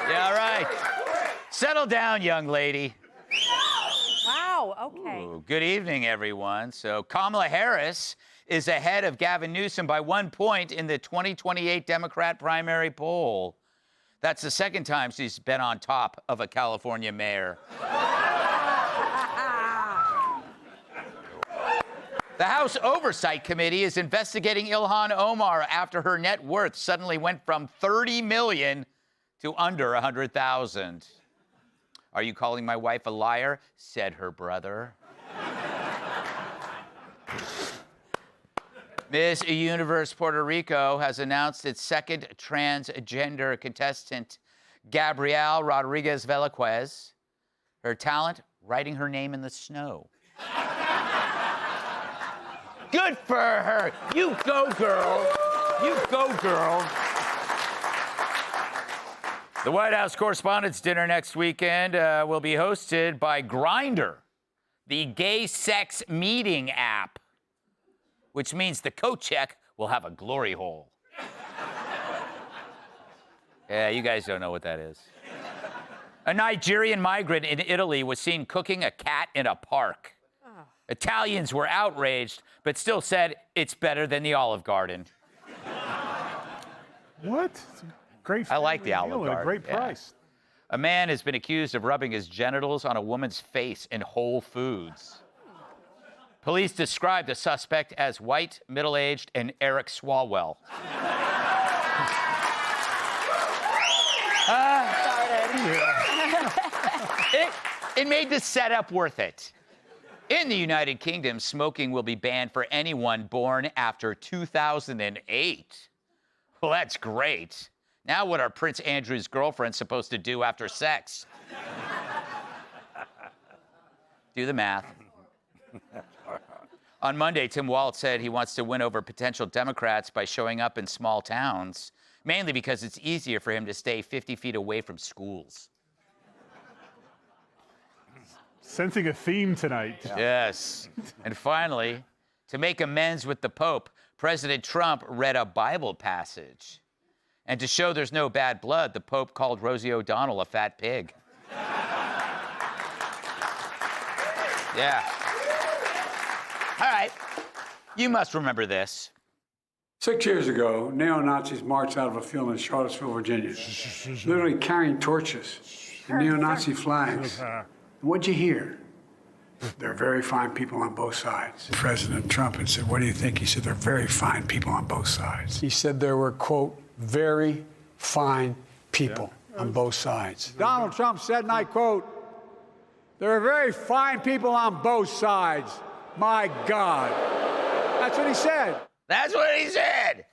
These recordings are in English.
Yeah, right. Settle down, young lady. Wow, okay. Ooh, good evening, everyone. So Kamala Harris is ahead of Gavin Newsom by 1 point in the 2028 Democrat primary poll. That's the second time she's been on top of a California mayor. The House Oversight Committee is investigating Ilhan Omar after her net worth suddenly went from $30 million to under $100,000. Are you calling my wife a liar? Said her brother. Miss Universe Puerto Rico has announced its second transgender contestant, Gabrielle Rodriguez Velazquez. Her talent, writing her name in the snow. Good for her. You go, girl. You go, girl. The White House Correspondents' Dinner next weekend will be hosted by Grindr, the gay sex meeting app, which means the coat check will have a glory hole. Yeah, you guys don't know what that is. A Nigerian migrant in Italy was seen cooking a cat in a park. Italians were outraged, but still said it's better than the Olive Garden. What? Great. I like the deal Olive at a Garden. great Yeah. price. A man has been accused of rubbing his genitals on a woman's face in Whole Foods. Police described the suspect as white, middle-aged, and Eric Swalwell. It made the setup worth it. In the United Kingdom, smoking will be banned for anyone born after 2008. Well, that's great. Now what are Prince Andrew's girlfriends supposed to do after sex? Do the math. On Monday, Tim Walz said he wants to win over potential Democrats by showing up in small towns, mainly because it's easier for him to stay 50 feet away from schools. Sensing a theme tonight. Yes. And finally, to make amends with the Pope, President Trump read a Bible passage. And to show there's no bad blood, the Pope called Rosie O'Donnell a fat pig. Yeah. All right. You must remember this. 6 years ago, neo-Nazis marched out of a field in Charlottesville, Virginia, literally carrying torches and neo-Nazi flags. What'd you hear? There are very fine people on both sides. President Trump had said, what do you think? He said, there are very fine people on both sides. He said there were, quote, very fine people on both sides. Donald Trump said, and I quote, there are very fine people on both sides. My God. That's what he said. That's what he said.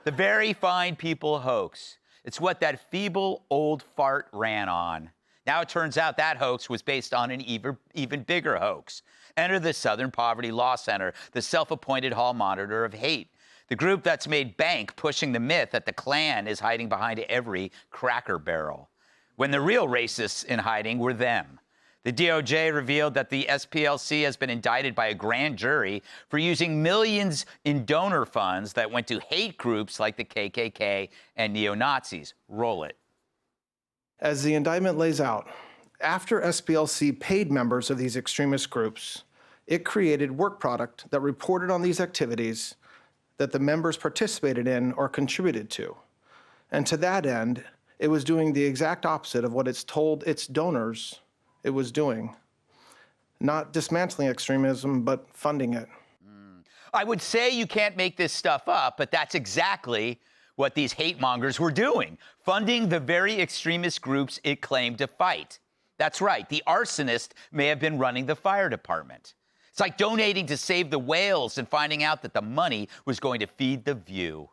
The very fine people hoax. It's what that feeble old fart ran on. Now it turns out that hoax was based on an even bigger hoax. Enter the Southern Poverty Law Center, the self-appointed hall monitor of hate. The group that's made bank pushing the myth that the Klan is hiding behind every Cracker Barrel, when the real racists in hiding were them. The DOJ revealed that the SPLC has been indicted by a grand jury for using millions in donor funds that went to hate groups like the KKK and neo-Nazis. Roll it. As the indictment lays out, after SPLC paid members of these extremist groups, it created work product that reported on these activities that the members participated in or contributed to. And to that end, it was doing the exact opposite of what it's told its donors it was doing. Not dismantling extremism, but funding it. I would say you can't make this stuff up, but that's exactly what these hate mongers were doing, funding the very extremist groups it claimed to fight. That's right, the arsonist may have been running the fire department. It's like donating to Save the Whales and finding out that the money was going to feed The View.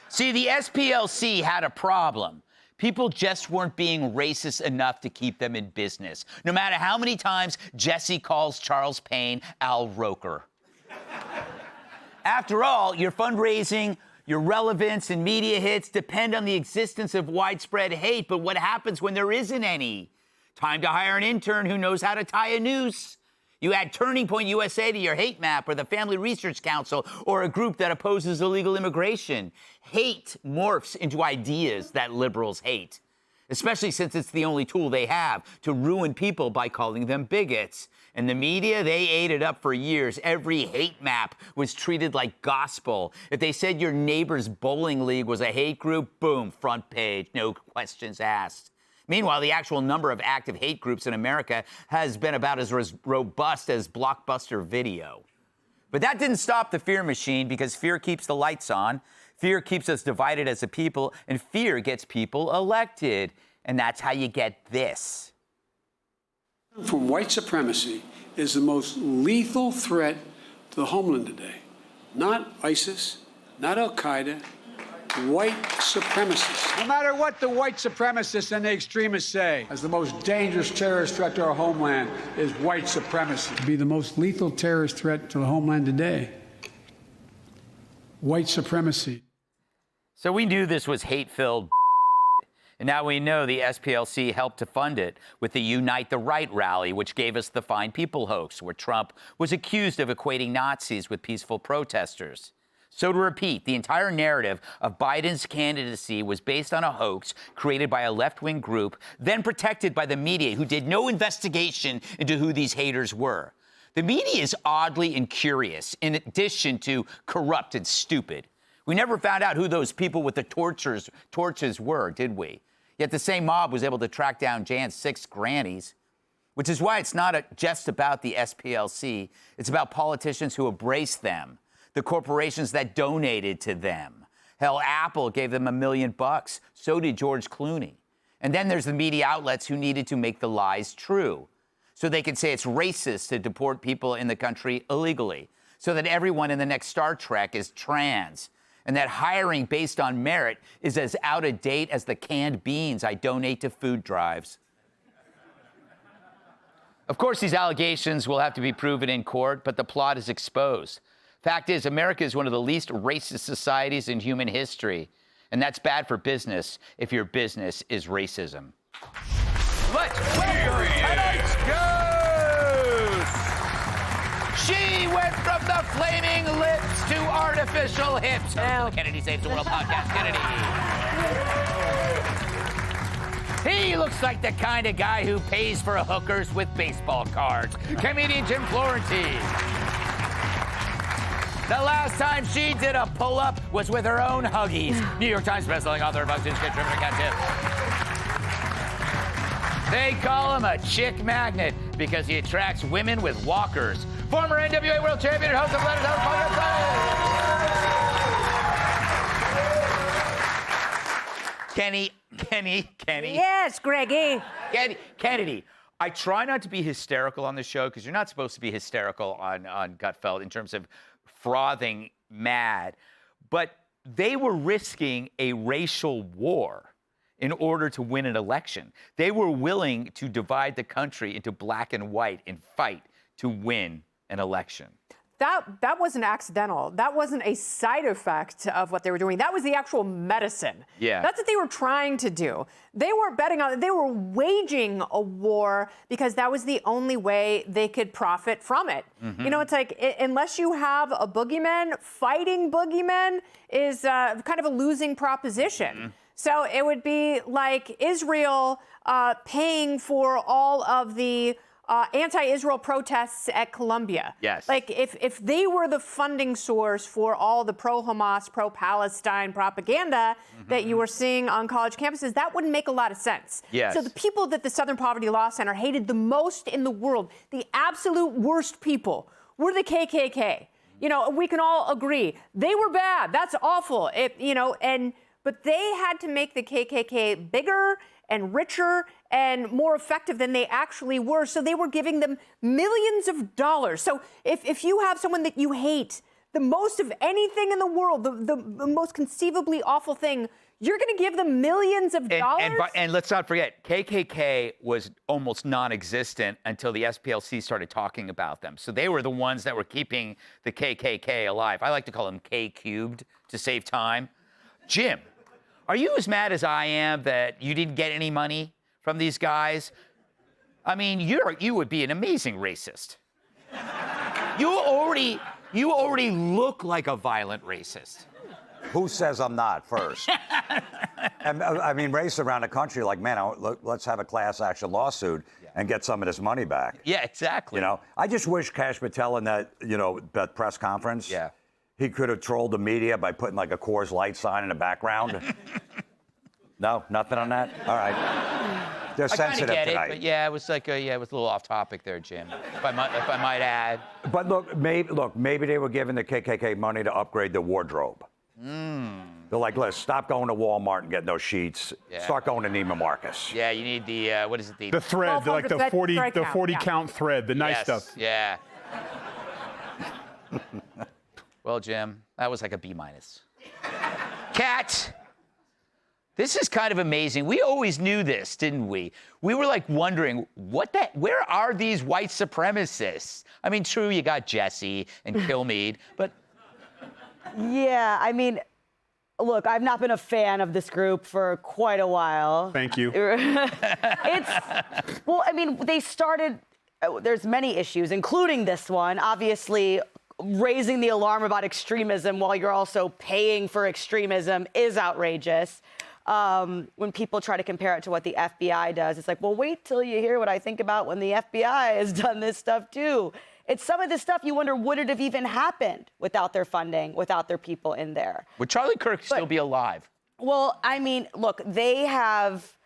See, the SPLC had a problem. People just weren't being racist enough to keep them in business, no matter how many times Jesse calls Charles Payne Al Roker. After all, your fundraising, your relevance, and media hits depend on the existence of widespread hate, but what happens when there isn't any? Time to hire an intern who knows how to tie a noose. You add Turning Point USA to your hate map, or the Family Research Council, or a group that opposes illegal immigration. Hate morphs into ideas that liberals hate, especially since it's the only tool they have to ruin people by calling them bigots. And the media, they ate it up for years. Every hate map was treated like gospel. If they said your neighbor's bowling league was a hate group, boom, front page, no questions asked. Meanwhile, the actual number of active hate groups in America has been about as robust as Blockbuster Video. But that didn't stop the fear machine, because fear keeps the lights on, fear keeps us divided as a people, and fear gets people elected. And that's how you get this. From white supremacy is the most lethal threat to the homeland today. Not ISIS, not Al-Qaeda, white supremacists. No matter what the white supremacists and the extremists say, As the most dangerous terrorist threat to our homeland is white supremacy. To be the most lethal terrorist threat to the homeland today, white supremacy. So we knew this was hate-filled, and now we know the SPLC helped to fund it with the Unite the Right rally, which gave us the Fine People hoax, where Trump was accused of equating Nazis with peaceful protesters. So to repeat, the entire narrative of Biden's candidacy was based on a hoax created by a left-wing group, then protected by the media, who did no investigation into who these haters were. The media is oddly incurious, in addition to corrupt and stupid. We never found out who those people with the torches were, did we? Yet the same mob was able to track down Jan's 6 grannies, which is why it's not just about the SPLC. It's about politicians who embrace them, the corporations that donated to them. Hell, Apple gave them $1 million. So did George Clooney. And then there's the media outlets who needed to make the lies true, so they could say it's racist to deport people in the country illegally, so that everyone in the next Star Trek is trans, and that hiring based on merit is as out of date as the canned beans I donate to food drives. Of course, these allegations will have to be proven in court, but the plot is exposed. Fact is, America is one of the least racist societies in human history, and that's bad for business if your business is racism. Let's welcome tonight's ghost! She went from the flaming lips to artificial hips. Host of the Kennedy Saves the World podcast, Kennedy. He looks like the kind of guy who pays for hookers with baseball cards. Comedian Jim Florentine. The last time she did a pull-up was with her own Huggies. New York Times bestselling author of Bugson's Kid Trimmer Cat Tip. They call him a chick magnet because he attracts women with walkers. Former NWA World Champion and host of Letters Out of Kenny. Yes, Greggy. Kennedy, I try not to be hysterical on the show, because you're not supposed to be hysterical on Gutfeld in terms of frothing mad. But they were risking a racial war in order to win an election. They were willing to divide the country into black and white and fight to win an election. That wasn't accidental. That wasn't a side effect of what they were doing. That was the actual medicine. Yeah. That's what they were trying to do. They were betting on it. They were waging a war because that was the only way they could profit from it. Mm-hmm. You know, it's like, unless you have a boogeyman, fighting boogeymen is kind of a losing proposition. Mm-hmm. So it would be like Israel paying for all of the anti-Israel protests at Columbia. Yes. Like, if they were the funding source for all the pro-Hamas, pro-Palestine propaganda that you were seeing on college campuses, that wouldn't make a lot of sense. Yes. So the people that the Southern Poverty Law Center hated the most in the world, the absolute worst people, were the KKK. You know, we can all agree. They were bad. That's awful. But they had to make the KKK bigger and richer and more effective than they actually were. So they were giving them millions of dollars. So if you have someone that you hate the most of anything in the world, the most conceivably awful thing, you're going to give them millions of dollars? And let's not forget, KKK was almost non-existent until the SPLC started talking about them. So they were the ones that were keeping the KKK alive. I like to call them K cubed to save time. Jim, are you as mad as I am that you didn't get any money from these guys? I mean, you would be an amazing racist. You already look like a violent racist. Who says I'm not first? And I mean, race around the country, like, man, let's have a class action lawsuit and get some of this money back. Yeah, exactly. You know, I just wish Kash Patel in that, that press conference, he could have trolled the media by putting like a Coors Light sign in the background. No, nothing on that? All right. They're sensitive get tonight. It, but yeah, it was like it was a little off topic there, Jim. If I might add. But maybe they were giving the KKK money to upgrade the wardrobe. They're like, listen, stop going to Walmart and getting those sheets. Yeah. Start going to Neiman Marcus. Yeah, you need the what is it? The thread, like the 40 count thread, the nice stuff. Yeah. Well, Jim, that was like a B-. Kat, this is kind of amazing. We always knew this, didn't we? We were like wondering, where are these white supremacists? I mean, true, you got Jesse and Kilmeade, but... Yeah, I mean, look, I've not been a fan of this group for quite a while. Thank you. Well, I mean, they started, there's many issues, including this one, obviously raising the alarm about extremism while you're also paying for extremism is outrageous. When people try to compare it to what the FBI does, it's like, well, wait till you hear what I think about when the FBI has done this stuff too. It's some of this stuff you wonder, would it have even happened without their funding, without their people in there? Would Charlie Kirk still be alive? Well, I mean, look, they have,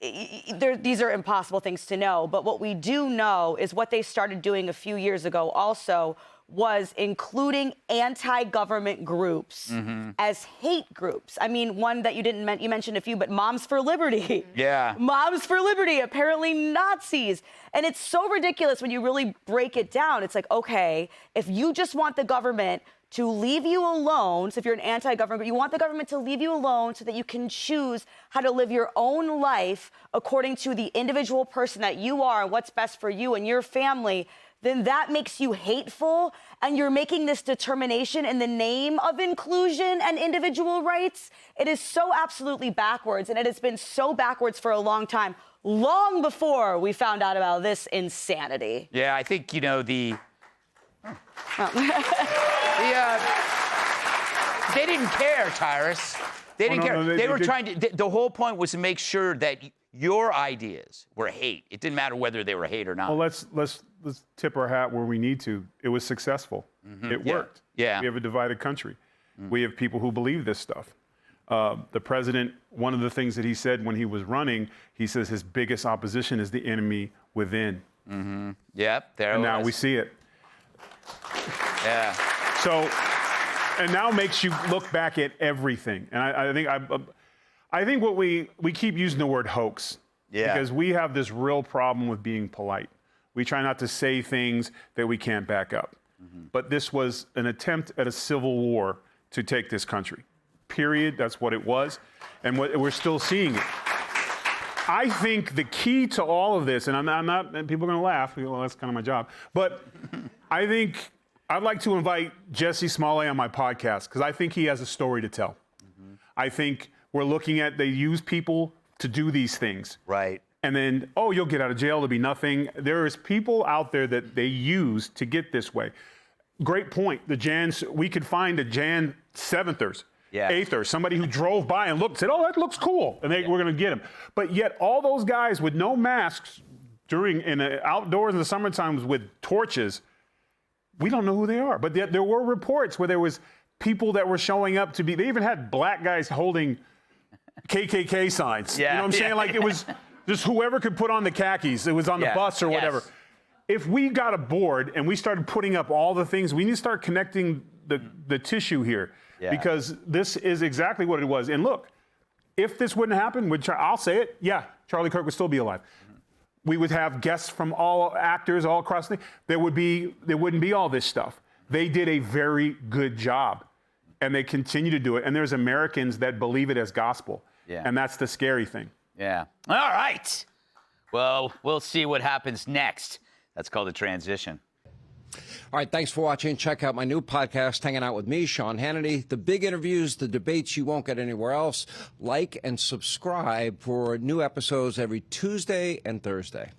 these are impossible things to know, but what we do know is what they started doing a few years ago also was including anti-government groups as hate groups. I mean, one that you mentioned a few, but Moms for Liberty. Yeah. Moms for Liberty, apparently Nazis. And it's so ridiculous when you really break it down. It's like, okay, if you just want the government to leave you alone, so if you're an anti-government, you want the government to leave you alone so that you can choose how to live your own life according to the individual person that you are and what's best for you and your family, then that makes you hateful, and you're making this determination in the name of inclusion and individual rights. It is so absolutely backwards, and it has been so backwards for a long time, long before we found out about this insanity. Yeah, I think, they didn't care, Tyrus. They didn't care. They were trying to, the whole point was to make sure that your ideas were hate. It didn't matter whether they were hate or not. Well, let's tip our hat where we need to. It was successful. It worked. Yeah. We have a divided country. We have people who believe this stuff. The president, one of the things that he said when he was running, he says his biggest opposition is the enemy within. Yep, there it was. And now we see it. Yeah. So, and now makes you look back at everything. And I think what we keep using the word hoax. Yeah. Because we have this real problem with being polite. We try not to say things that we can't back up. But this was an attempt at a civil war to take this country. Period. That's what it was. And we're still seeing it. I think the key to all of this, and I'm not, and people are going to laugh. Well, that's kind of my job. But I think I'd like to invite Jesse Smollett on my podcast because I think he has a story to tell. I think we're looking at, they use people to do these things. Right. And then, oh, you'll get out of jail, there'll be nothing. There is people out there that they use to get this way. Great point. We could find a Jan 7thers, 8thers, somebody who drove by and looked, said, oh, that looks cool. And we're going to get him. But yet all those guys with no masks in the outdoors in the summer times with torches, we don't know who they are. But there were reports where there was people that were showing up they even had black guys holding KKK signs. Yeah. You know what I'm saying? Like it was just whoever could put on the khakis. It was on the bus or whatever. If we got a board and we started putting up all the things, we need to start connecting the tissue here because this is exactly what it was. And look, if this wouldn't happen, I'll say it, Charlie Kirk would still be alive. We would have guests from all actors all across there wouldn't be all this stuff. They did a very good job and they continue to do it. And there's Americans that believe it as gospel. Yeah. And that's the scary thing. Yeah. All right. Well, we'll see what happens next. That's called a transition. All right, thanks for watching. Check out my new podcast, Hanging Out with me, Sean Hannity. The big interviews, the debates you won't get anywhere else. Like and subscribe for new episodes every Tuesday and Thursday.